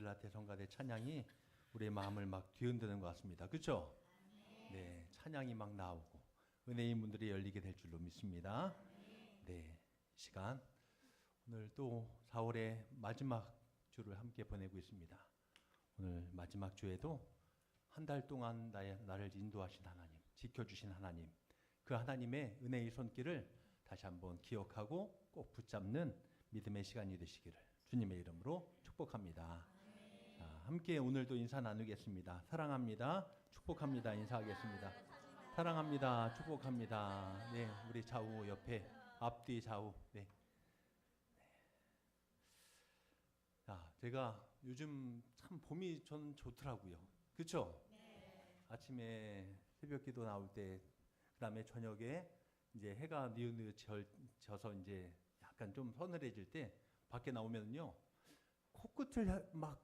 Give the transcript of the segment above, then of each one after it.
안젤라 대성가대 찬양이 우리의 마음을 막 뒤흔드는 것 같습니다. 그렇죠? 네, 찬양이 막 나오고 은혜의 문들이 열리게 될 줄로 믿습니다. 네, 시간 오늘 또 4월의 마지막 주를 함께 보내고 있습니다. 오늘 마지막 주에도 한 달 동안 나를 인도하신 하나님, 지켜주신 하나님, 그 하나님의 은혜의 손길을 다시 한번 기억하고 꼭 붙잡는 믿음의 시간이 되시기를 주님의 이름으로 축복합니다. 자, 함께 오늘도 인사 나누겠습니다. 사랑합니다. 축복합니다. 인사하겠습니다. 사랑합니다. 축복합니다. 네, 우리 좌우 옆에 앞뒤 좌우. 네. 자, 제가 요즘 참 봄이 전 좋더라고요. 그렇죠? 네. 아침에 새벽기도 나올 때, 그다음에 저녁에 이제 해가 뉘우뉘져서 이제 약간 좀 서늘해질 때 밖에 나오면요 코끝을 막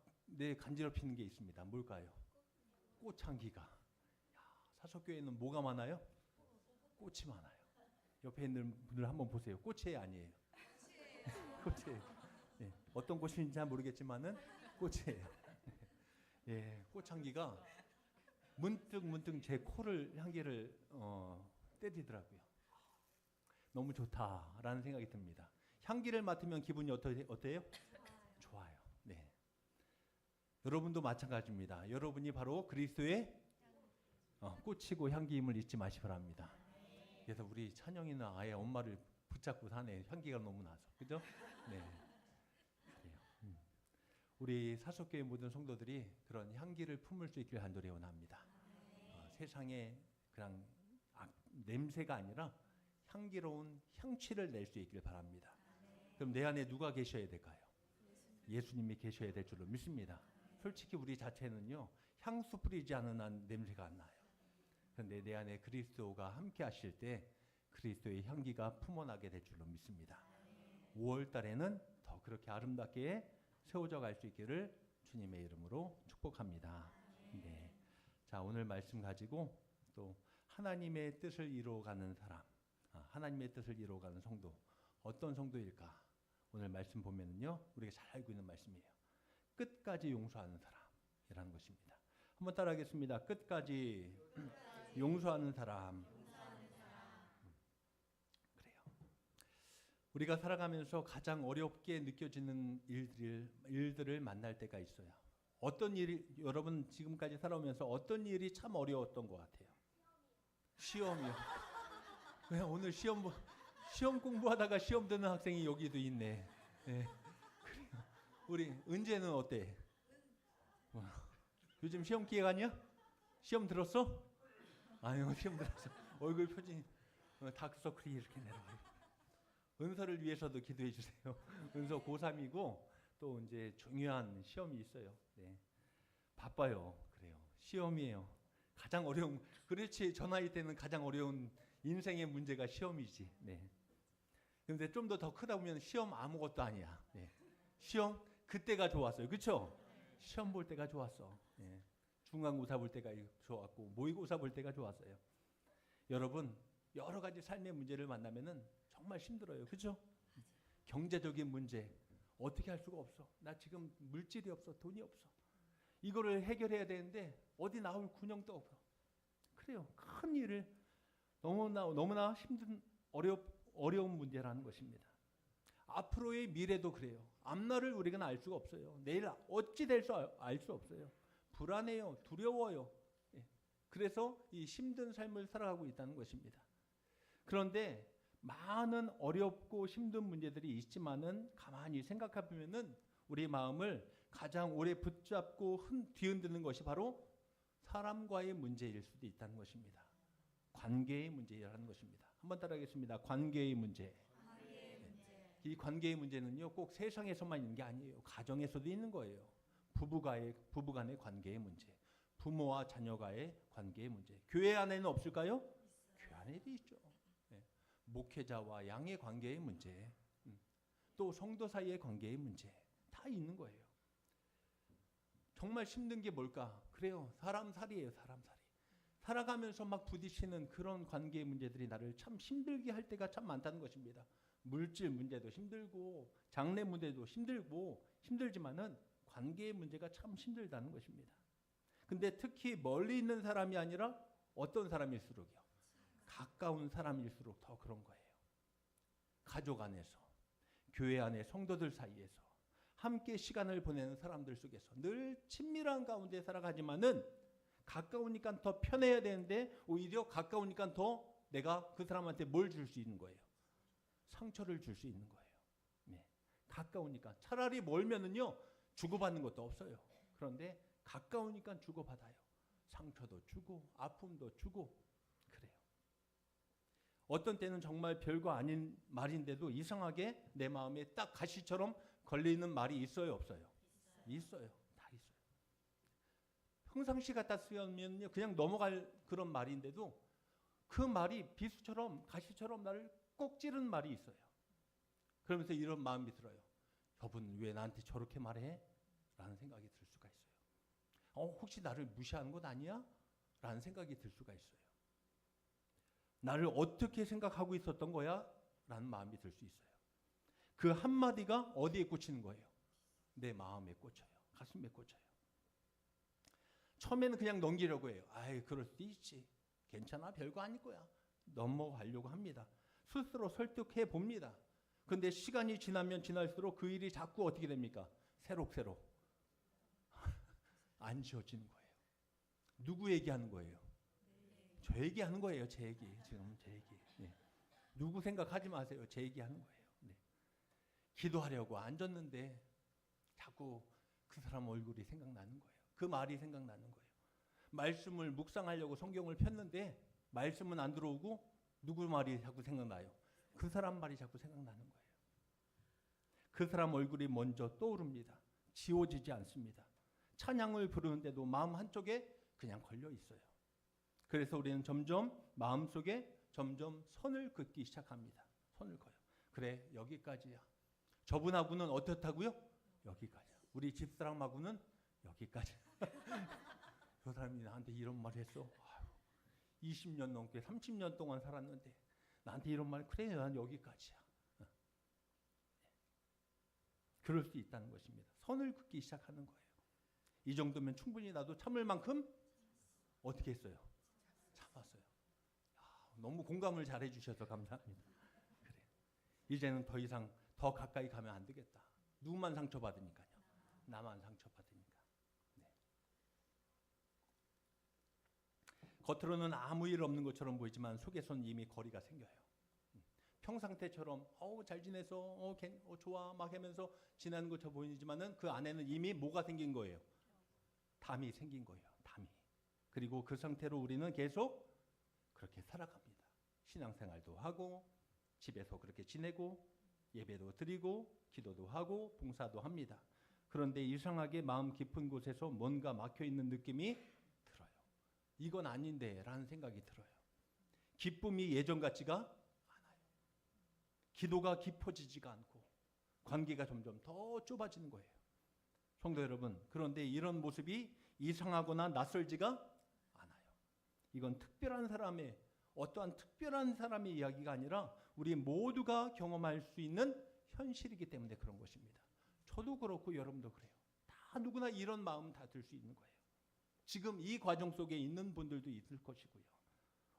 간지럽히는 게 있습니다. 뭘까요? 꽃향기가. 야, 사석교회는 뭐가 많아요? 꽃이 많아요. 옆에 있는 분들 한번 보세요. 꽃이에요, 아니에요? 꽃이에요. 네, 어떤 꽃인지 잘 모르겠지만은 꽃이에요. 예, 꽃향기가 문득 제 코를 향기를 때리더라고요. 너무 좋다라는 생각이 듭니다. 향기를 맡으면 기분이 어때요? 좋아요. 네. 여러분도 마찬가지입니다. 여러분이 바로 그리스도의 꽃이고 향기임을 잊지 마시기 바랍니다. 그래서 우리 찬영이는 아예 엄마를 붙잡고 사네. 향기가 너무 나서. 그죠? 네. 그래요. 우리 사석교회 모든 성도들이 그런 향기를 품을 수 있기를 간절히 원합니다. 세상에 그냥 냄새가 아니라 향기로운 향취를 낼 수 있기를 바랍니다. 그럼 내 안에 누가 계셔야 될까요? 예수님이 계셔야 될 줄로 믿습니다. 솔직히 우리 자체는요, 향수 뿌리지 않은 한 냄새가 안 나요. 그런데 내 안에 그리스도가 함께 하실 때 그리스도의 향기가 품어나게 될 줄로 믿습니다. 5월 달에는 더 그렇게 아름답게 세워져 갈 수 있기를 주님의 이름으로 축복합니다. 네. 자, 오늘 말씀 가지고 또 하나님의 뜻을 이루어가는 사람, 하나님의 뜻을 이루어가는 성도, 어떤 성도일까? 오늘 말씀 보면은요, 우리가 잘 알고 있는 말씀이에요. 끝까지 용서하는 사람이라는 것입니다. 한번 따라하겠습니다. 끝까지 용서하는 사람. 그래요. 우리가 살아가면서 가장 어렵게 느껴지는 일들을 만날 때가 있어요. 어떤 일이, 여러분 지금까지 살아오면서 어떤 일이 참 어려웠던 것 같아요? 시험이요. 왜 오늘 시험 공부하다가 시험 드는 학생이 여기도 있네. 네. 그래요. 우리 은재는 어때? 요즘 시험 기획하냐? 시험 들었어? 아유, 시험 들었어. 얼굴 표정이 다크서클이 이렇게 내려와요. 은서를 위해서도 기도해 주세요. 은서 고3이고 또 이제 중요한 시험이 있어요. 네. 바빠요. 그래요. 시험이에요. 가장 어려운, 그렇지, 저 나이 때는 가장 어려운 인생의 문제가 시험이지. 네. 근데 좀 더 크다 보면 시험 아무것도 아니야. 네. 시험 그때가 좋았어요. 그렇죠? 시험 볼 때가 좋았어. 네. 중간고사 볼 때가 좋았고 모의고사 볼 때가 좋았어요. 여러분 여러 가지 삶의 문제를 만나면은 정말 힘들어요. 그렇죠? 경제적인 문제 어떻게 할 수가 없어. 나 지금 물질이 없어. 돈이 없어. 이거를 해결해야 되는데 어디 나올 군형도 없어. 그래요. 큰 일을 너무나 힘든 어려운 문제라는 것입니다. 앞으로의 미래도 그래요. 앞날을 우리가 알 수가 없어요. 내일 어찌 될지 알 수 없어요. 불안해요. 두려워요. 그래서 이 힘든 삶을 살아가고 있다는 것입니다. 그런데 많은 어렵고 힘든 문제들이 있지만은 가만히 생각해 보면은 우리 마음을 가장 오래 붙잡고 뒤흔드는 것이 바로 사람과의 문제일 수도 있다는 것입니다. 관계의 문제라는 것입니다. 한번 따라하겠습니다. 관계의 문제. 이 관계의 문제는요, 꼭 세상에서만 있는 게 아니에요. 가정에서도 있는 거예요. 부부간의 관계의 문제, 부모와 자녀가의 관계의 문제. 교회 안에는 없을까요? 교회 안에도 있죠. 네. 목회자와 양의 관계의 문제, 또 성도 사이의 관계의 문제 다 있는 거예요. 정말 힘든 게 뭘까? 그래요. 사람살이에요. 사람살이. 살아가면서 막 부딪히는 그런 관계의 문제들이 나를 참 힘들게 할 때가 참 많다는 것입니다. 물질 문제도 힘들고 장래 문제도 힘들고 힘들지만은 관계의 문제가 참 힘들다는 것입니다. 근데 특히 멀리 있는 사람이 아니라 어떤 사람일수록요. 가까운 사람일수록 더 그런 거예요. 가족 안에서, 교회 안에 성도들 사이에서 함께 시간을 보내는 사람들 속에서 늘 친밀한 가운데 살아가지만은 가까우니까 더 편해야 되는데 오히려 가까우니까 더 내가 그 사람한테 뭘 줄 수 있는 거예요. 상처를 줄 수 있는 거예요. 네. 가까우니까. 차라리 멀면은요 주고받는 것도 없어요. 그런데 가까우니까 주고받아요. 상처도 주고 아픔도 주고 그래요. 어떤 때는 정말 별거 아닌 말인데도 이상하게 내 마음에 딱 가시처럼 걸리는 말이 있어요, 없어요? 있어요. 다 있어요. 평상시 갖다 쓰면요 그냥 넘어갈 그런 말인데도 그 말이 비수처럼 가시처럼 나를 꼭 찌르는 말이 있어요. 그러면서 이런 마음이 들어요. 저분 왜 나한테 저렇게 말해? 라는 생각이 들 수가 있어요. 혹시 나를 무시하는 것 아니야? 라는 생각이 들 수가 있어요. 나를 어떻게 생각하고 있었던 거야? 라는 마음이 들 수 있어요. 그 한마디가 어디에 꽂히는 거예요? 내 마음에 꽂혀요. 가슴에 꽂혀요. 처음에는 그냥 넘기려고 해요. 아이, 그럴 수도 있지. 괜찮아, 별거 아닐 거야. 넘어가려고 합니다. 스스로 설득해 봅니다. 그런데 시간이 지나면 지날수록 그 일이 자꾸 어떻게 됩니까? 새록새록 안 지워지는 거예요. 누구 얘기하는 거예요? 저 얘기하는 거예요. 제 얘기. 지금 제 얘기. 네. 누구 생각하지 마세요. 제 얘기하는 거예요. 네. 기도하려고 앉았는데 자꾸 그 사람 얼굴이 생각나는 거예요. 그 말이 생각나는 거예요. 말씀을 묵상하려고 성경을 폈는데 말씀은 안 들어오고 누구 말이 자꾸 생각나요? 그 사람 말이 자꾸 생각나는 거예요. 그 사람 얼굴이 먼저 떠오릅니다. 지워지지 않습니다. 찬양을 부르는데도 마음 한쪽에 그냥 걸려 있어요. 그래서 우리는 점점 마음속에 점점 선을 긋기 시작합니다. 선을 그어요. 그래, 여기까지야. 저분하고는 어떻다고요? 여기까지야. 우리 집사람하고는 여기까지. 저 사람이 나한테 이런 말 했어. 아유, 20년 넘게 30년 동안 살았는데 나한테 이런 말, 그래, 난 여기까지야. 그럴 수 있다는 것입니다. 선을 긋기 시작하는 거예요. 이 정도면 충분히 나도 참을 만큼 어떻게 했어요? 참았어요. 너무 공감을 잘해 주셔서 감사합니다. 그래. 이제는 더 이상 더 가까이 가면 안 되겠다. 누구만 상처받으니까요. 나만 상처받으니까. 네. 겉으로는 아무 일 없는 것처럼 보이지만 속에서는 이미 거리가 생겨요. 평상태처럼 잘 지내서 좋아 막 하면서 지나는 것처럼 보이지만은 그 안에는 이미 뭐가 생긴 거예요? 담이 생긴 거예요. 담이. 그리고 그 상태로 우리는 계속 그렇게 살아갑니다. 신앙생활도 하고 집에서 그렇게 지내고 예배도 드리고 기도도 하고 봉사도 합니다. 그런데 이상하게 마음 깊은 곳에서 뭔가 막혀있는 느낌이 들어요. 이건 아닌데 라는 생각이 들어요. 기쁨이 예전 같지가 않아요. 기도가 깊어지지가 않고 관계가 점점 더 좁아지는 거예요. 성도 여러분, 그런데 이런 모습이 이상하거나 낯설지가 않아요. 이건 특별한 사람의 어떠한 특별한 사람의 이야기가 아니라 우리 모두가 경험할 수 있는 현실이기 때문에 그런 것입니다. 저도 그렇고 여러분도 그래요. 다 누구나 이런 마음 다 들 수 있는 거예요. 지금 이 과정 속에 있는 분들도 있을 것이고요.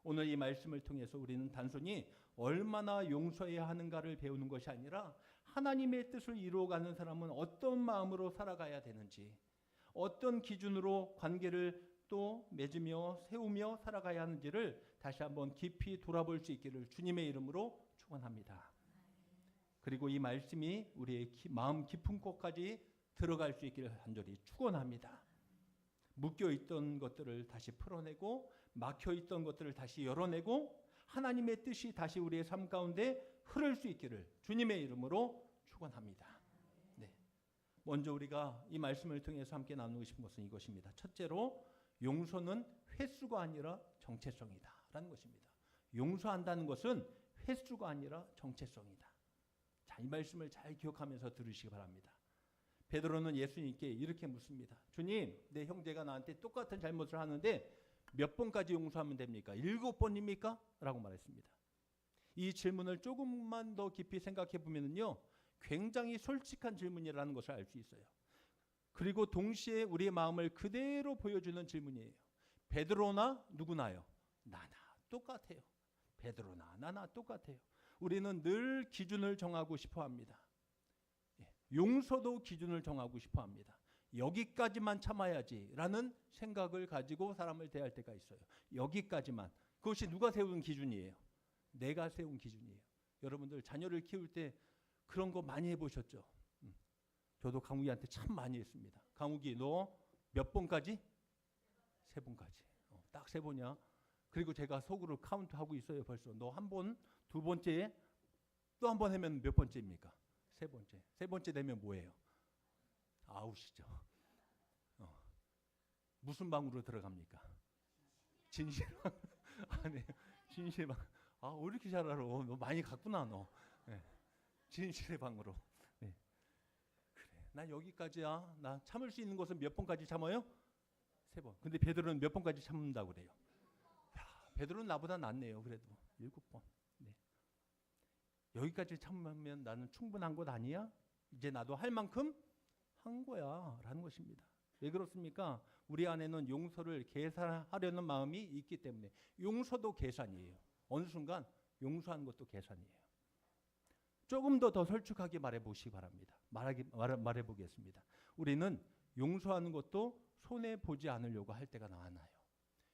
오늘 이 말씀을 통해서 우리는 단순히 얼마나 용서해야 하는가를 배우는 것이 아니라 하나님의 뜻을 이루어가는 사람은 어떤 마음으로 살아가야 되는지, 어떤 기준으로 관계를 또 맺으며 세우며 살아가야 하는지를 다시 한번 깊이 돌아볼 수 있기를 주님의 이름으로 축원합니다. 그리고 이 말씀이 우리의 마음 깊은 곳까지 들어갈 수 있기를 간절히 축원합니다. 묶여있던 것들을 다시 풀어내고 막혀있던 것들을 다시 열어내고 하나님의 뜻이 다시 우리의 삶 가운데 흐를 수 있기를 주님의 이름으로 축원합니다. 네. 먼저 우리가 이 말씀을 통해서 함께 나누고 싶은 것은 이것입니다. 첫째로 용서는 횟수가 아니라 정체성이다 라는 것입니다. 용서한다는 것은 횟수가 아니라 정체성이다. 자, 이 말씀을 잘 기억하면서 들으시기 바랍니다. 베드로는 예수님께 이렇게 묻습니다. 주님, 내 형제가 나한테 똑같은 잘못을 하는데 몇 번까지 용서하면 됩니까? 7번입니까? 라고 말했습니다. 이 질문을 조금만 더 깊이 생각해 보면요, 굉장히 솔직한 질문이라는 것을 알 수 있어요. 그리고 동시에 우리의 마음을 그대로 보여주는 질문이에요. 베드로나 누구나요? 나나 똑같아요. 베드로나 나나 똑같아요. 우리는 늘 기준을 정하고 싶어 합니다. 용서도 기준을 정하고 싶어 합니다. 여기까지만 참아야지라는 생각을 가지고 사람을 대할 때가 있어요. 여기까지만. 그것이 누가 세운 기준이에요? 내가 세운 기준이에요. 여러분들 자녀를 키울 때 그런 거 많이 해보셨죠? 저도 강욱이한테 참 많이 했습니다. 강욱이 너 몇 번까지? 3번까지. 딱 3번이야. 그리고 제가 속으로 카운트하고 있어요. 벌써 너 1번, 2번째에 또 1번 하면 몇 번째입니까? 3번째. 3번째 되면 뭐예요? 아웃이죠. 무슨 방으로 들어갑니까? 진실방. 아니, 진실방. 왜 이렇게 잘 알아? 너 많이 갔구나 너. 네. 진실의 방으로. 네. 그래. 난 여기까지야. 나 참을 수 있는 것은 몇 번까지 참아요? 3번. 근데 베드로는 몇 번까지 참는다고 그래요? 베드로는 나보다 낫네요. 그래도 7번. 네. 여기까지 참으면 나는 충분한 것 아니야? 이제 나도 할 만큼 한 거야 라는 것입니다. 왜 그렇습니까? 우리 안에는 용서를 계산하려는 마음이 있기 때문에. 용서도 계산이에요. 어느 순간 용서하는 것도 계산이에요. 조금 더 설득하게 말해보시기 바랍니다. 말해보겠습니다. 우리는 용서하는 것도 손해보지 않으려고 할 때가 많아요.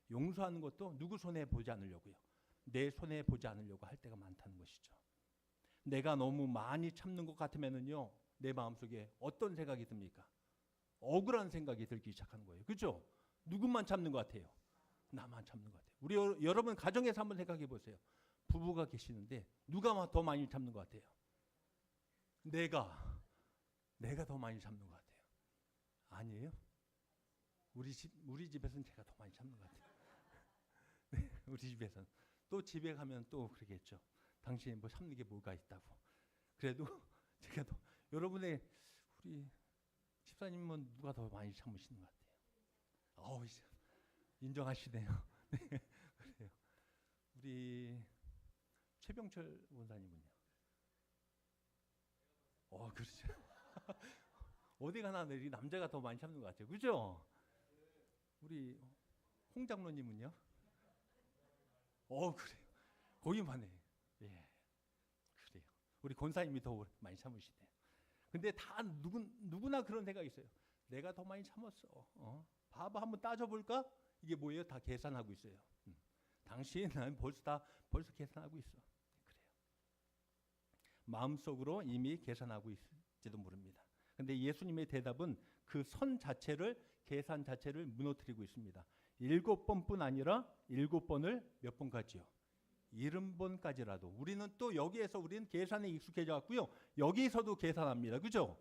용서하는 것도 누구 손해보지 않으려고요? 내 손해보지 않으려고 할 때가 많다는 것이죠. 내가 너무 많이 참는 것 같으면은요, 내 마음속에 어떤 생각이 듭니까? 억울한 생각이 들기 시작하는 거예요. 그렇죠? 누구만 참는 것 같아요? 나만 참는 것 같아요. 우리 여러분 가정에서 한번 생각해 보세요. 부부가 계시는데 누가 더 많이 참는 것 같아요? 내가 더 많이 참는 것 같아요. 아니에요? 우리 집에서는 제가 더 많이 참는 것 같아요. 네, 우리 집에서는. 또 집에 가면 또 그러겠죠. 당신이 뭐 참는 게 뭐가 있다고. 그래도 제가 더, 여러분의 우리 집사님은 누가 더 많이 참으시는 것 같아요? 인정하시네요. 네, 그래요. 우리 최병철 원사님은요? 그렇죠. 어디 가나 이 남자가 더 많이 참는 것 같아요. 그죠? 우리 홍 장로님은요? 그래요. 거기만 해. 예, 그래요. 우리 권사님이 더 많이 참으시대요. 근데 다 누구나 그런 생각이 있어요. 내가 더 많이 참았어. 봐봐, 한번 따져볼까? 이게 뭐예요? 다 계산하고 있어요. 당신은 벌써 계산하고 있어. 그래요. 마음속으로 이미 계산하고 있을지도 모릅니다. 근데 예수님의 대답은 그 선 자체를, 계산 자체를 무너뜨리고 있습니다. 7번뿐 아니라 7번을 몇 번까지요? 70번까지라도. 우리는 또 여기에서 우리는 계산에 익숙해져 갖고요. 여기서도 계산합니다. 그죠?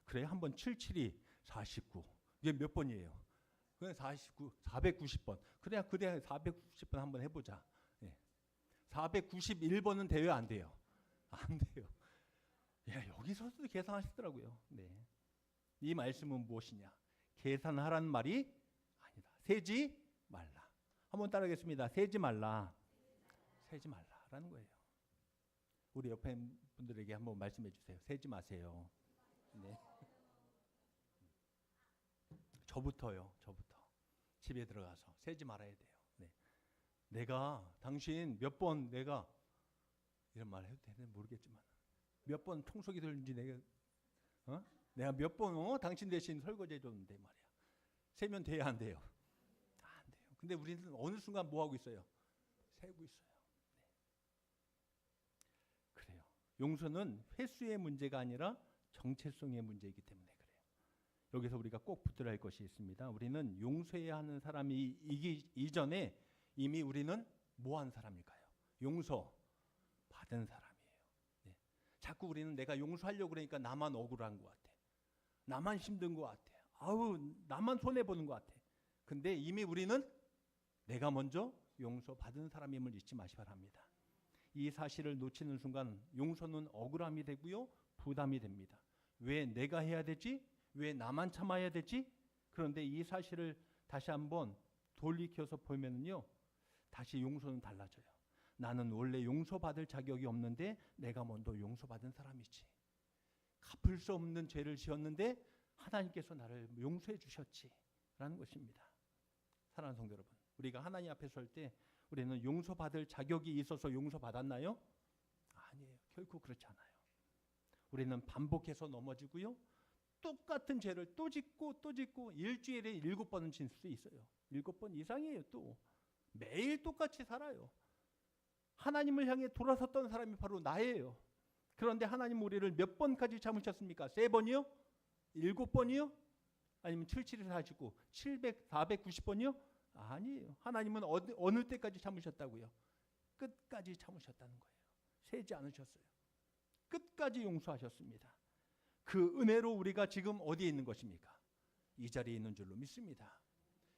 그래, 한번 77이 49. 이게 몇 번이에요? 그냥 490번. 그래야 490번 한번 해보자. 예. 491번은 돼요, 안 돼요? 안 돼요. 여기서도 계산하시더라고요. 네. 이 말씀은 무엇이냐? 계산하라는 말이 아니다. 세지 말라. 한번 따라하겠습니다. 세지 말라. 세지 말라라는 거예요. 우리 옆에 분들에게 한번 말씀해 주세요. 세지 마세요. 네. 저부터 집에 들어가서 세지 말아야 돼요. 네. 당신 몇 번 내가 이런 말 해도 되는지 모르겠지만 몇 번 통속이 들는지 내가 몇 번 당신 대신 설거지 해줬는데 말이야. 세면 돼야 안 돼요? 안 돼요. 근데 우리는 어느 순간 뭐 하고 있어요? 세고 있어요. 네. 그래요. 용서는 횟수의 문제가 아니라 정체성의 문제이기 때문에 그래요. 여기서 우리가 꼭 붙들어야 할 것이 있습니다. 우리는 용서해야 하는 사람이 이전에 이미 우리는 뭐 한 사람일까요? 용서 받은 사람이에요. 네. 자꾸 우리는 내가 용서하려고 그러니까 나만 억울한 것 같아. 나만 힘든 것 같아. 나만 손해보는 것 같아. 근데 이미 우리는 내가 먼저 용서받은 사람임을 잊지 마시기 바랍니다. 이 사실을 놓치는 순간 용서는 억울함이 되고요. 부담이 됩니다. 왜 내가 해야 되지? 왜 나만 참아야 되지? 그런데 이 사실을 다시 한번 돌이켜서 보면요. 다시 용서는 달라져요. 나는 원래 용서받을 자격이 없는데 내가 먼저 용서받은 사람이지. 갚을 수 없는 죄를 지었는데 하나님께서 나를 용서해 주셨지라는 것입니다. 사랑하는 성도 여러분, 우리가 하나님 앞에 설 때 우리는 용서받을 자격이 있어서 용서받았나요? 아니에요. 결코 그렇지 않아요. 우리는 반복해서 넘어지고요. 똑같은 죄를 또 짓고 또 짓고 일주일에 7번은 질 수 있어요. 7번 이상이에요. 또 매일 똑같이 살아요. 하나님을 향해 돌아섰던 사람이 바로 나예요. 그런데 하나님 우리를 몇 번까지 참으셨습니까? 3번이요? 7번이요? 아니면 7749, 490번이요? 아니에요. 하나님은 어느 때까지 참으셨다고요? 끝까지 참으셨다는 거예요. 세지 않으셨어요. 끝까지 용서하셨습니다. 그 은혜로 우리가 지금 어디에 있는 것입니까? 이 자리에 있는 줄로 믿습니다.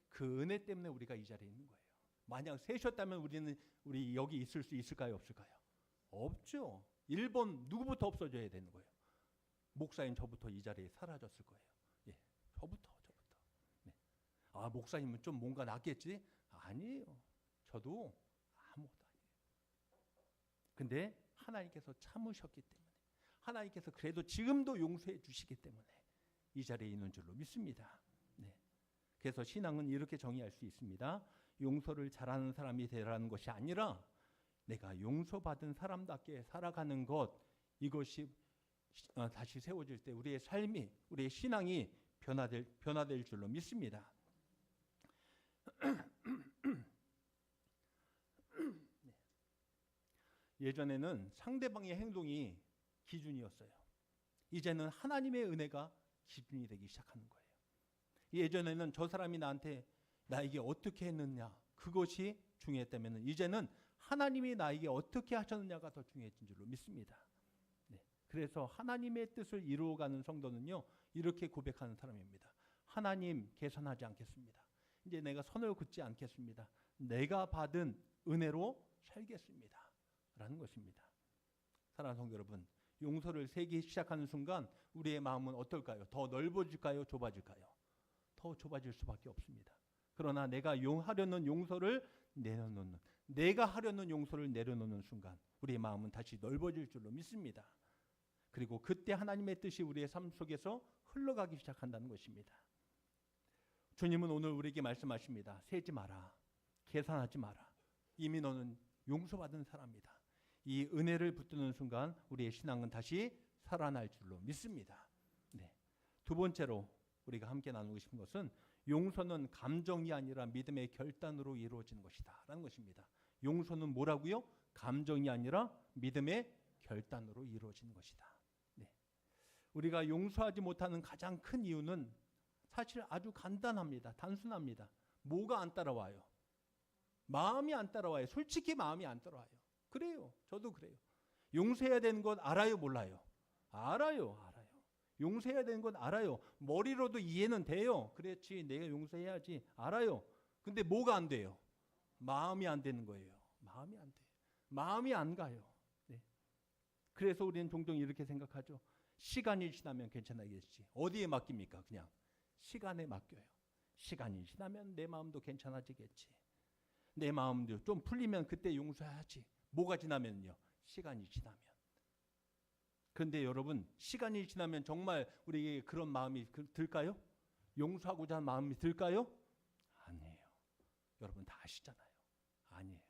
그 은혜 때문에 우리가 이 자리에 있는 거예요. 만약 세셨다면 우리 여기 있을 수 있을까요? 없을까요? 없죠. 1번 누구부터 없어져야 되는 거예요? 목사님 저부터 이 자리에 사라졌을 거예요. 예, 저부터. 네. 아, 목사님은 좀 뭔가 낫겠지? 아니에요. 저도 아무것도 아니에요. 근데 하나님께서 참으셨기 때문에, 하나님께서 그래도 지금도 용서해 주시기 때문에 이 자리에 있는 줄로 믿습니다. 네. 그래서 신앙은 이렇게 정의할 수 있습니다. 용서를 잘하는 사람이 되라는 것이 아니라 내가 용서받은 사람답게 살아가는 것, 이것이 다시 세워질 때 우리의 삶이, 우리의 신앙이 변화될 줄로 믿습니다. 예전에는 상대방의 행동이 기준이었어요. 이제는 하나님의 은혜가 기준이 되기 시작하는 거예요. 예전에는 저 사람이 나에게 어떻게 했느냐, 그것이 중요했다면 이제는 하나님이 나에게 어떻게 하셨느냐가 더 중요해진 줄로 믿습니다. 네. 그래서 하나님의 뜻을 이루어가는 성도는요, 이렇게 고백하는 사람입니다. 하나님, 개선하지 않겠습니다. 이제 내가 선을 긋지 않겠습니다. 내가 받은 은혜로 살겠습니다. 라는 것입니다. 사랑하는 성도 여러분, 용서를 세기 시작하는 순간 우리의 마음은 어떨까요? 더 넓어질까요? 좁아질까요? 더 좁아질 수밖에 없습니다. 그러나 내가 하려는 용서를 내려놓는, 내가 하려는 용서를 내려놓는 순간 우리의 마음은 다시 넓어질 줄로 믿습니다. 그리고 그때 하나님의 뜻이 우리의 삶 속에서 흘러가기 시작한다는 것입니다. 주님은 오늘 우리에게 말씀하십니다. 세지 마라. 계산하지 마라. 이미 너는 용서받은 사람이다. 이 은혜를 붙드는 순간 우리의 신앙은 다시 살아날 줄로 믿습니다. 네. 두 번째로 우리가 함께 나누고 싶은 것은 용서는 감정이 아니라 믿음의 결단으로 이루어지는 것이다 라는 것입니다. 용서는 뭐라고요? 감정이 아니라 믿음의 결단으로 이루어지는 것이다. 네. 우리가 용서하지 못하는 가장 큰 이유는 사실 아주 간단합니다. 단순합니다. 뭐가 안 따라와요? 마음이 안 따라와요. 솔직히 마음이 안 따라와요. 그래요. 저도 그래요. 용서해야 되는 것 알아요? 몰라요? 알아요. 용서해야 되는 건 알아요. 머리로도 이해는 돼요. 그렇지, 내가 용서해야지. 알아요. 근데 뭐가 안 돼요? 마음이 안 되는 거예요. 마음이 안 돼요. 마음이 안 가요. 네. 그래서 우리는 종종 이렇게 생각하죠. 시간이 지나면 괜찮아지겠지. 어디에 맡깁니까? 그냥 시간에 맡겨요. 시간이 지나면 내 마음도 괜찮아지겠지. 내 마음도 좀 풀리면 그때 용서해야지. 뭐가 지나면요? 시간이 지나면. 그런데 여러분, 시간이 지나면 정말 우리에게 그런 마음이 들까요? 용서하고자 하는 마음이 들까요? 아니에요. 여러분 다 아시잖아요. 아니에요.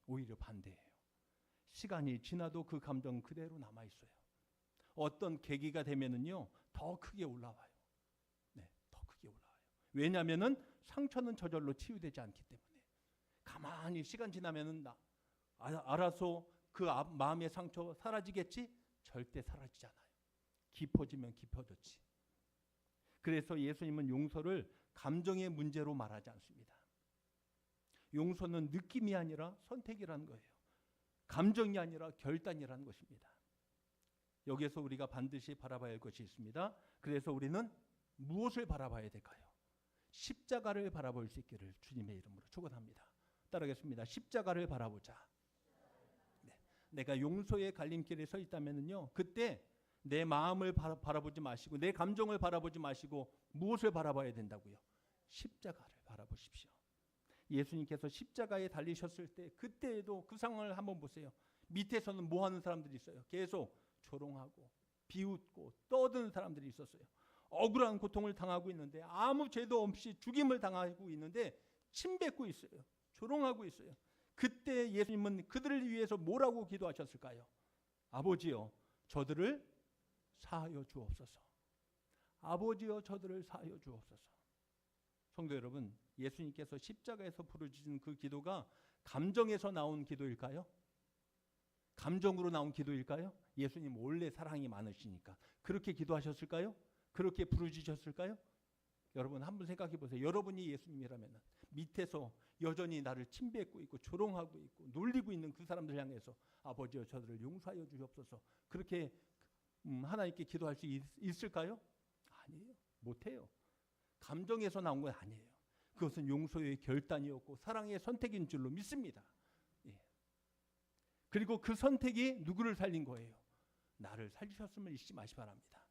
오히려 반대예요. 시간이 지나도 그 감정 그대로 남아있어요. 어떤 계기가 되면은요, 더 크게 올라와요. 네, 더 크게 올라와요. 왜냐하면은 상처는 저절로 치유되지 않기 때문에. 가만히 시간 지나면은 알아서 그 마음의 상처 사라지겠지? 절대 사라지지 않아요. 깊어지면 깊어졌지. 그래서 예수님은 용서를 감정의 문제로 말하지 않습니다. 용서는 느낌이 아니라 선택이라는 거예요. 감정이 아니라 결단이라는 것입니다. 여기에서 우리가 반드시 바라봐야 할 것이 있습니다. 그래서 우리는 무엇을 바라봐야 될까요? 십자가를 바라볼 수 있기를 주님의 이름으로 축원합니다. 따르겠습니다. 십자가를 바라보자. 내가 용서의 갈림길에 서 있다면요, 그때 내 마음을 바라보지 마시고 내 감정을 바라보지 마시고 무엇을 바라봐야 된다고요? 십자가를 바라보십시오. 예수님께서 십자가에 달리셨을 때 그때에도 그 상황을 한번 보세요. 밑에서는 뭐 하는 사람들이 있어요? 계속 조롱하고 비웃고 떠드는 사람들이 있었어요. 억울한 고통을 당하고 있는데, 아무 죄도 없이 죽임을 당하고 있는데 침뱉고 있어요. 조롱하고 있어요. 그때 예수님은 그들을 위해서 뭐라고 기도하셨을까요? 아버지여, 저들을 사하여 주옵소서. 아버지여, 저들을 사하여 주옵소서. 성도 여러분, 예수님께서 십자가에서 부르짖은 그 기도가 감정에서 나온 기도일까요? 감정으로 나온 기도일까요? 예수님 원래 사랑이 많으시니까 그렇게 기도하셨을까요? 그렇게 부르짖으셨을까요? 여러분 한번 생각해 보세요. 여러분이 예수님이라면 밑에서 여전히 나를 침뱉고 있고 조롱하고 있고 놀리고 있는 그 사람들 향해서 아버지여, 저들을 용서하여 주옵소서, 그렇게 하나님께 기도할 수 있을까요? 아니에요. 못해요. 감정에서 나온 건 아니에요. 그것은 용서의 결단이었고 사랑의 선택인 줄로 믿습니다. 예. 그리고 그 선택이 누구를 살린 거예요? 나를 살리셨음을 잊지 마시 바랍니다.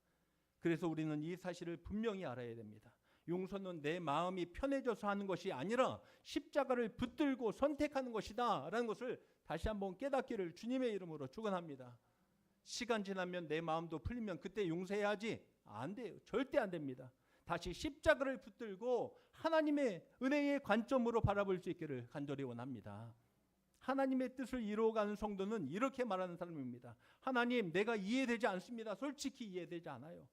그래서 우리는 이 사실을 분명히 알아야 됩니다. 용서는 내 마음이 편해져서 하는 것이 아니라 십자가를 붙들고 선택하는 것이다 라는 것을 다시 한번 깨닫기를 주님의 이름으로 축원합니다. 시간 지나면 내 마음도 풀리면 그때 용서해야지? 안 돼요. 절대 안 됩니다. 다시 십자가를 붙들고 하나님의 은혜의 관점으로 바라볼 수 있기를 간절히 원합니다. 하나님의 뜻을 이루어가는 성도는 이렇게 말하는 사람입니다. 하나님, 내가 이해되지 않습니다. 솔직히 이해되지 않아요.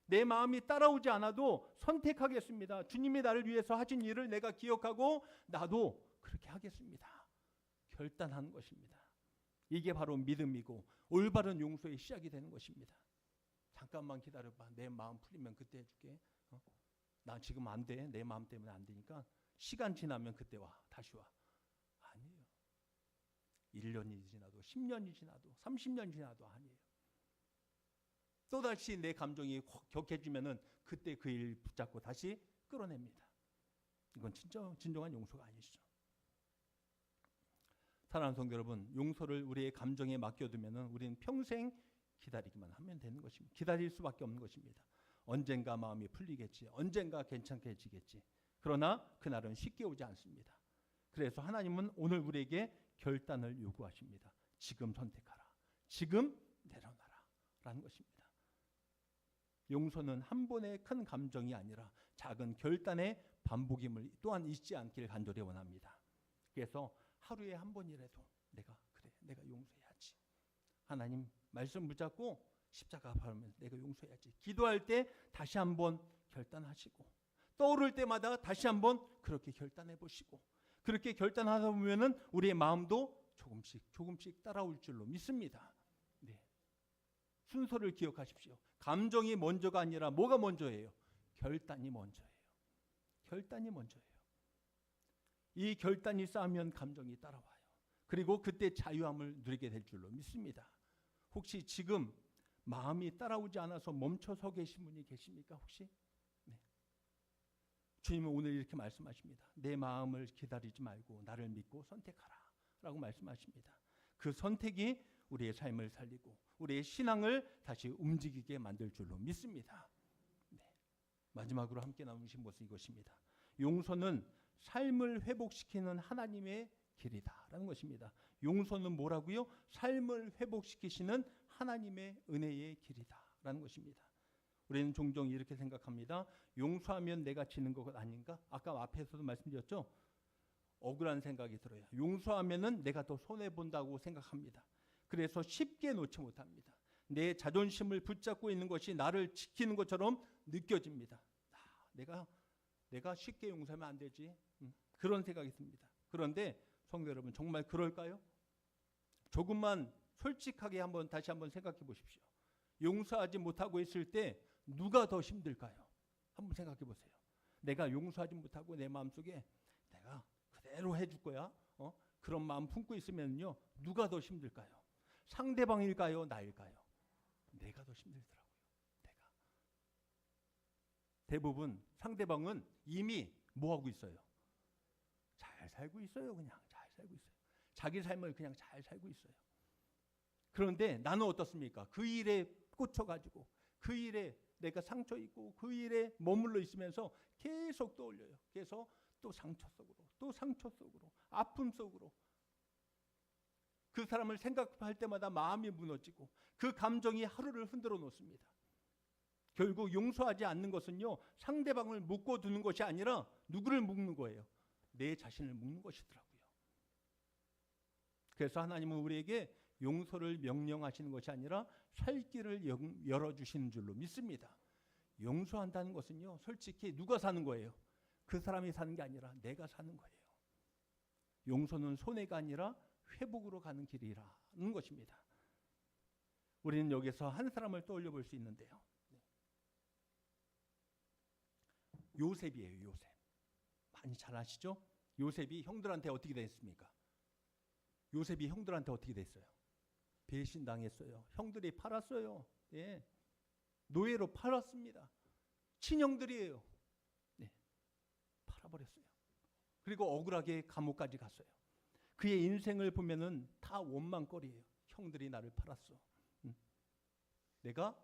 내 마음이 따라오지 않아도 선택하겠습니다. 주님이 나를 위해서 하신 일을 내가 기억하고 나도 그렇게 하겠습니다. 결단하는 것입니다. 이게 바로 믿음이고 올바른 용서의 시작이 되는 것입니다. 잠깐만 기다려봐. 내 마음 풀리면 그때 해줄게. 나 지금 안 돼. 내 마음 때문에 안 되니까 시간 지나면 그때 와. 다시 와. 아니에요. 1년이 지나도 10년이 지나도 30년이 지나도 아니에요. 또다시 내 감정이 격해지면은 그때 그 일 붙잡고 다시 끌어냅니다. 이건 진정한 용서가 아니시죠. 사랑하는 성도 여러분, 용서를 우리의 감정에 맡겨두면은 우리는 평생 기다리기만 하면 되는 것입니다. 기다릴 수밖에 없는 것입니다. 언젠가 마음이 풀리겠지. 언젠가 괜찮게지겠지. 그러나 그날은 쉽게 오지 않습니다. 그래서 하나님은 오늘 우리에게 결단을 요구하십니다. 지금 선택하라. 지금 내려놔라. 라는 것입니다. 용서는 한 번의 큰 감정이 아니라 작은 결단의 반복임을 또한 잊지 않기를 간절히 원합니다. 그래서 하루에 한 번이라도 내가 용서해야지. 하나님 말씀 붙잡고 십자가 바르면서 내가 용서해야지. 기도할 때 다시 한번 결단하시고 떠오를 때마다 다시 한번 그렇게 결단해 보시고 그렇게 결단하다 보면은 우리의 마음도 조금씩 따라올 줄로 믿습니다. 네. 순서를 기억하십시오. 감정이 먼저가 아니라 뭐가 먼저예요? 결단이 먼저예요. 결단이 먼저예요. 이 결단이 쌓이면 감정이 따라와요. 그리고 그때 자유함을 누리게 될 줄로 믿습니다. 혹시 지금 마음이 따라오지 않아서 멈춰서 계신 분이 계십니까? 혹시? 네. 주님은 오늘 이렇게 말씀하십니다. 내 마음을 기다리지 말고 나를 믿고 선택하라 라고 말씀하십니다. 그 선택이 우리의 삶을 살리고 우리의 신앙을 다시 움직이게 만들 줄로 믿습니다. 네. 마지막으로 함께 나누신 것은 이것입니다. 용서는 삶을 회복시키는 하나님의 길이다라는 것입니다. 용서는 뭐라고요? 삶을 회복시키시는 하나님의 은혜의 길이다라는 것입니다. 우리는 종종 이렇게 생각합니다. 용서하면 내가 지는 것 아닌가? 아까 앞에서도 말씀드렸죠. 억울한 생각이 들어요. 용서하면은 내가 더 손해 본다고 생각합니다. 그래서 쉽게 놓지 못합니다. 내 자존심을 붙잡고 있는 것이 나를 지키는 것처럼 느껴집니다. 내가 쉽게 용서하면 안 되지. 그런 생각이 듭니다. 그런데 성도 여러분, 정말 그럴까요? 조금만 솔직하게 다시 한번 생각해 보십시오. 용서하지 못하고 있을 때 누가 더 힘들까요? 한번 생각해 보세요. 내가 용서하지 못하고 내 마음속에 내가 그대로 해줄 거야. 그런 마음 품고 있으면요, 누가 더 힘들까요? 상대방일까요? 나일까요? 내가 더 힘들더라고요. 내가. 대부분 상대방은 이미 뭐 하고 있어요? 잘 살고 있어요. 그냥 잘 살고 있어요. 자기 삶을 그냥 잘 살고 있어요. 그런데 나는 어떻습니까? 그 일에 꽂혀가지고 그 일에 내가 상처 있고 그 일에 머물러 있으면서 계속 떠올려요. 그래서 또 상처 속으로, 또 상처 속으로, 아픔 속으로. 그 사람을 생각할 때마다 마음이 무너지고 그 감정이 하루를 흔들어 놓습니다. 결국 용서하지 않는 것은요, 상대방을 묶어두는 것이 아니라 누구를 묶는 거예요? 내 자신을 묶는 것이더라고요. 그래서 하나님은 우리에게 용서를 명령하시는 것이 아니라 살 길을 열어주시는 줄로 믿습니다. 용서한다는 것은요, 솔직히 누가 사는 거예요? 그 사람이 사는 게 아니라 내가 사는 거예요. 용서는 손해가 아니라 회복으로 가는 길이라는 것입니다. 우리는 여기서 한 사람을 떠올려 볼 수 있는데요. 요셉이에요. 요셉. 많이 잘 아시죠? 요셉이 형들한테 어떻게 됐습니까? 요셉이 형들한테 어떻게 됐어요? 배신당했어요. 형들이 팔았어요. 예. 노예로 팔았습니다. 친형들이에요. 네. 팔아버렸어요. 그리고 억울하게 감옥까지 갔어요. 그의 인생을 보면은 다 원망거리예요. 형들이 나를 팔았어. 내가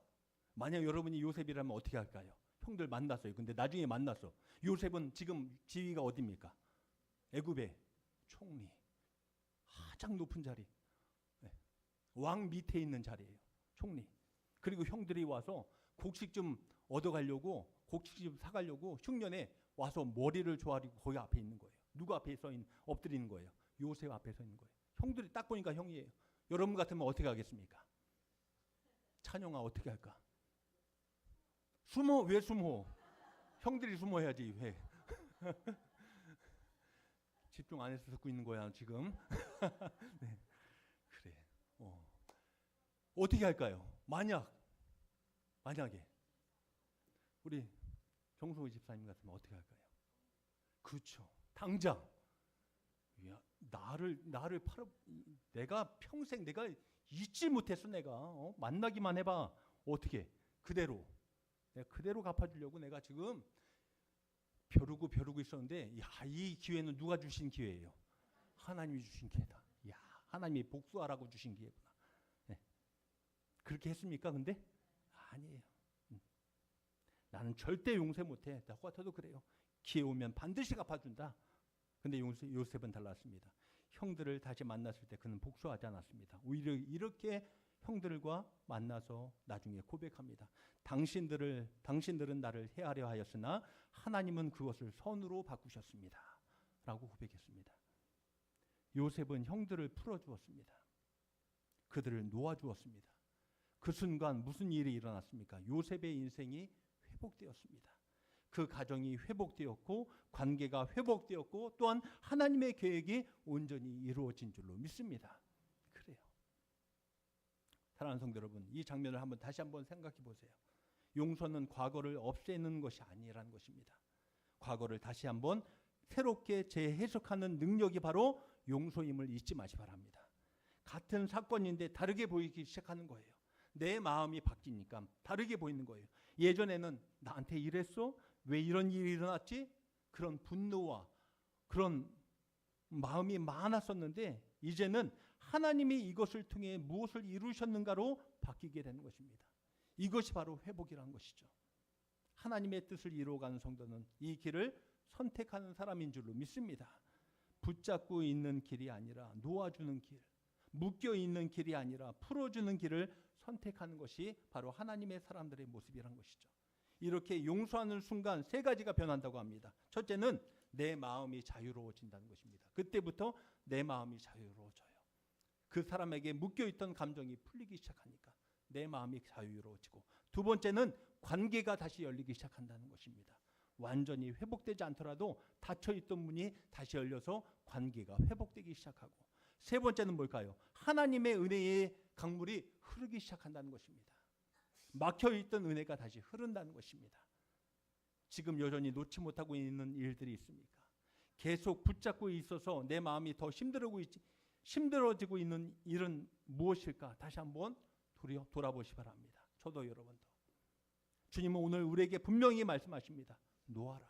만약 여러분이 요셉이라면 어떻게 할까요? 형들 만났어요. 근데 나중에 만났어. 요셉은 지금 지위가 어디입니까? 애굽의 총리. 가장 높은 자리. 네. 왕 밑에 있는 자리예요. 총리. 그리고 형들이 와서 곡식 좀 얻어가려고, 곡식 좀 사가려고 흉년에 와서 머리를 조아리고 거기 앞에 있는 거예요. 누구 앞에 엎드리는 거예요? 요셉 앞에 서 있는 거예요. 형들이 딱 보니까 형이에요. 여러분 같으면 어떻게 하겠습니까? 찬영아 어떻게 할까? 숨어. 왜 숨어? 형들이 숨어야지. 왜? 집중 안 해서 듣고 있는 거야 지금. 네. 그래. 어떻게 할까요? 만약에 우리 정성호 집사님 같으면 어떻게 할까요? 그렇죠. 당장 나를 팔아, 내가 평생 내가 잊지 못했어. 내가 만나기만 해봐. 어떻게 그대로 내가 그대로 갚아주려고 내가 지금 벼르고 있었는데, 이 기회는 누가 주신 기회예요? 하나님이 주신 기회다. 하나님이 복수하라고 주신 기회구나. 네. 그렇게 했습니까? 근데 아니에요. 나는 절대 용서 못해. 나 같아도 그래요. 기회 오면 반드시 갚아준다. 근데 요셉은 달랐습니다. 형들을 다시 만났을 때 그는 복수하지 않았습니다. 오히려 이렇게 형들과 만나서 나중에 고백합니다. 당신들은 나를 해하려 하였으나 하나님은 그것을 선으로 바꾸셨습니다. 라고 고백했습니다. 요셉은 형들을 풀어주었습니다. 그들을 놓아주었습니다. 그 순간 무슨 일이 일어났습니까? 요셉의 인생이 회복되었습니다. 그 가정이 회복되었고 관계가 회복되었고 또한 하나님의 계획이 온전히 이루어진 줄로 믿습니다. 그래요. 사랑하는 성도 여러분, 이 장면을 다시 한번 생각해 보세요. 용서는 과거를 없애는 것이 아니라는 것입니다. 과거를 다시 한번 새롭게 재해석하는 능력이 바로 용서임을 잊지 마시 바랍니다. 같은 사건인데 다르게 보이기 시작하는 거예요. 내 마음이 바뀌니까 다르게 보이는 거예요. 예전에는 나한테 이랬어? 왜 이런 일이 일어났지? 그런 분노와 그런 마음이 많았었는데 이제는 하나님이 이것을 통해 무엇을 이루셨는가로 바뀌게 되는 것입니다. 이것이 바로 회복이라는 것이죠. 하나님의 뜻을 이루어가는 성도는 이 길을 선택하는 사람인 줄로 믿습니다. 붙잡고 있는 길이 아니라 놓아주는 길, 묶여 있는 길이 아니라 풀어주는 길을 선택하는 것이 바로 하나님의 사람들의 모습이란 것이죠. 이렇게 용서하는 순간 세 가지가 변한다고 합니다. 첫째는 내 마음이 자유로워진다는 것입니다. 그때부터 내 마음이 자유로워져요. 그 사람에게 묶여있던 감정이 풀리기 시작하니까 내 마음이 자유로워지고, 두 번째는 관계가 다시 열리기 시작한다는 것입니다. 완전히 회복되지 않더라도 닫혀있던 문이 다시 열려서 관계가 회복되기 시작하고, 세 번째는 뭘까요? 하나님의 은혜의 강물이 흐르기 시작한다는 것입니다. 막혀있던 은혜가 다시 흐른다는 것입니다. 지금 여전히 놓지 못하고 있는 일들이 있습니까? 계속 붙잡고 있어서 내 마음이 더 힘들어지고 있는 일은 무엇일까? 다시 한번 돌아보시 바랍니다. 저도 여러분도. 주님은 오늘 우리에게 분명히 말씀하십니다. 놓아라.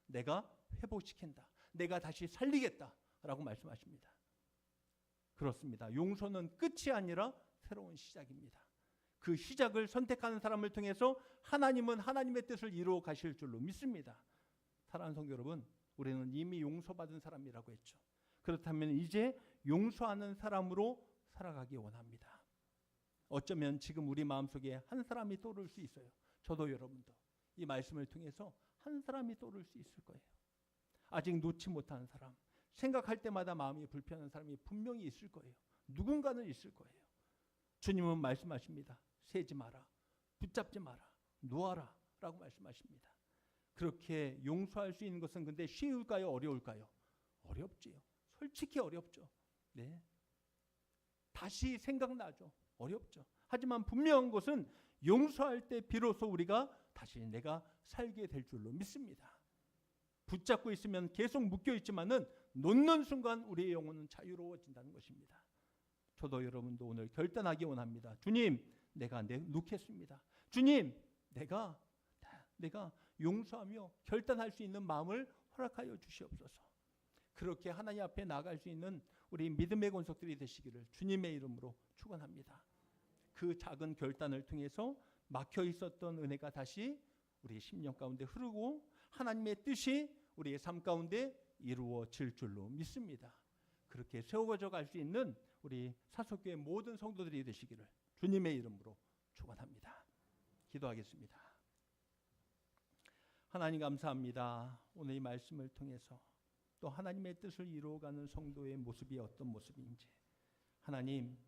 내가 회복시킨다. 내가 다시 살리겠다. 라고 말씀하십니다. 그렇습니다. 용서는 끝이 아니라 새로운 시작입니다. 그 시작을 선택하는 사람을 통해서 하나님은 하나님의 뜻을 이루어 가실 줄로 믿습니다. 사랑하는 성도 여러분, 우리는 이미 용서받은 사람이라고 했죠. 그렇다면 이제 용서하는 사람으로 살아가기 원합니다. 어쩌면 지금 우리 마음속에 한 사람이 떠오를 수 있어요. 저도 여러분도 이 말씀을 통해서 한 사람이 떠오를 수 있을 거예요. 아직 놓지 못한 사람, 생각할 때마다 마음이 불편한 사람이 분명히 있을 거예요. 누군가는 있을 거예요. 주님은 말씀하십니다. 세지 마라, 붙잡지 마라, 놓아라 라고 말씀하십니다. 그렇게 용서할 수 있는 것은 근데 쉬울까요? 어려울까요? 어렵지요. 솔직히 어렵죠. 네. 다시 생각나죠. 어렵죠. 하지만 분명한 것은 용서할 때 비로소 우리가 다시 내가 살게 될 줄로 믿습니다. 붙잡고 있으면 계속 묶여 있지만은 놓는 순간 우리의 영혼은 자유로워진다는 것입니다. 저도 여러분도 오늘 결단하기 원합니다. 주님, 내가 놓겠습니다. 주님, 내가 용서하며 결단할 수 있는 마음을 허락하여 주시옵소서. 그렇게 하나님 앞에 나아갈 수 있는 우리 믿음의 권속들이 되시기를 주님의 이름으로 축원합니다. 그 작은 결단을 통해서 막혀 있었던 은혜가 다시 우리 심령 가운데 흐르고 하나님의 뜻이 우리의 삶 가운데 이루어질 줄로 믿습니다. 그렇게 세워져 갈 수 있는 우리 사속교회 모든 성도들이 되시기를 주님의 이름으로 축원합니다. 기도하겠습니다. 하나님 감사합니다. 오늘 이 말씀을 통해서 또 하나님의 뜻을 이루어가는 성도의 모습이 어떤 모습인지 하나님,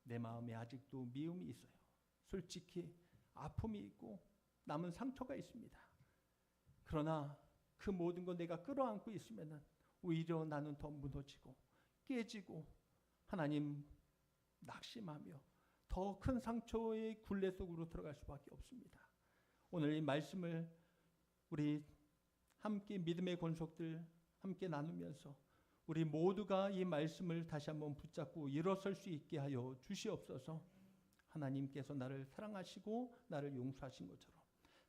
내 마음에 아직도 미움이 있어요. 솔직히 아픔이 있고 남은 상처가 있습니다. 그러나 그 모든 거 내가 끌어안고 있으면 오히려 나는 더 무너지고 깨지고 하나님 낙심하며 더 큰 상처의 굴레 속으로 들어갈 수밖에 없습니다. 오늘 이 말씀을 우리 함께 믿음의 권속들 함께 나누면서 우리 모두가 이 말씀을 다시 한번 붙잡고 일어설 수 있게 하여 주시옵소서. 하나님께서 나를 사랑하시고 나를 용서하신 것처럼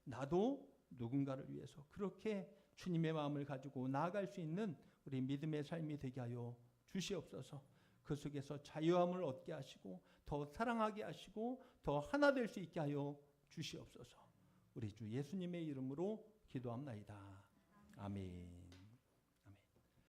나도 누군가를 위해서 그렇게 주님의 마음을 가지고 나아갈 수 있는 우리 믿음의 삶이 되게 하여 주시옵소서. 그 속에서 자유함을 얻게 하시고 더 사랑하게 하시고 더 하나 될 수 있게 하여 주시옵소서. 우리 주 예수님의 이름으로 기도합나이다. 아멘.